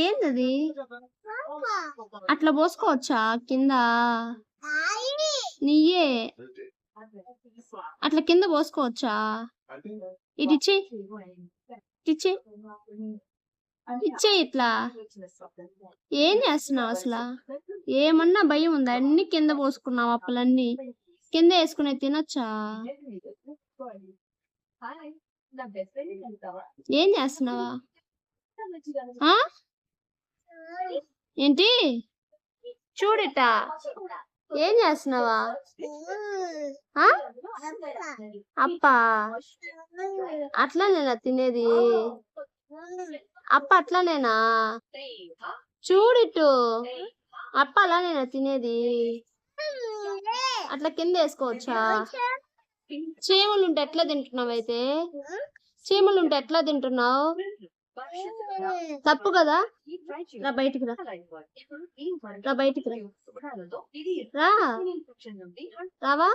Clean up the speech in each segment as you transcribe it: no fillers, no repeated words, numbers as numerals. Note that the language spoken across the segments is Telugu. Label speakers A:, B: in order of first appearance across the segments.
A: ఏందది? అట్లా పోసుకోవచ్చా కింద? నీయే అట్లా కింద పోసుకోవచ్చా? ఇడిచి ఇచ్చి ఇచ్చే ఇట్లా ఏం చేస్తున్నావు అసలు? ఏమన్నా భయం ఉందా? అన్ని కింద పోసుకున్నావు అప్పులన్నీ కింద వేసుకునే తినొచ్చా? ఏం చేస్తున్నావా? ఏంటి చూడిట ఏం చేస్తున్నావా? అప్ప అట్లానేనా తినేది? అప్ప అట్లానేనా? చూడిట్టు అప్ప అలానేనా తినేది? అట్లా కింద వేసుకోవచ్చా? చీమలుంటే ఎట్లా తింటున్నావు? అయితే చీమలుంటే ఎట్లా తింటున్నావు? తప్పు కదా? రా బయటికి రా బయటికి రా రావా?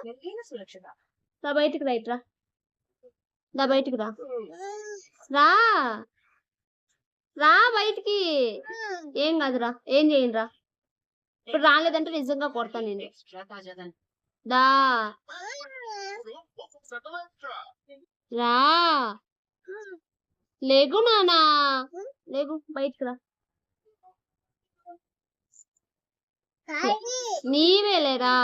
A: రా బయటికి రా ఇట్రా బయటికి రా రా బయటికి. ఏం కాదురా, ఏం చేయండిరా. ఇప్పుడు రాలేదంటే నిజంగా కొడతా నేను. దా రా లేగు నానా లేగు బయటికి రా. నీవేలేరా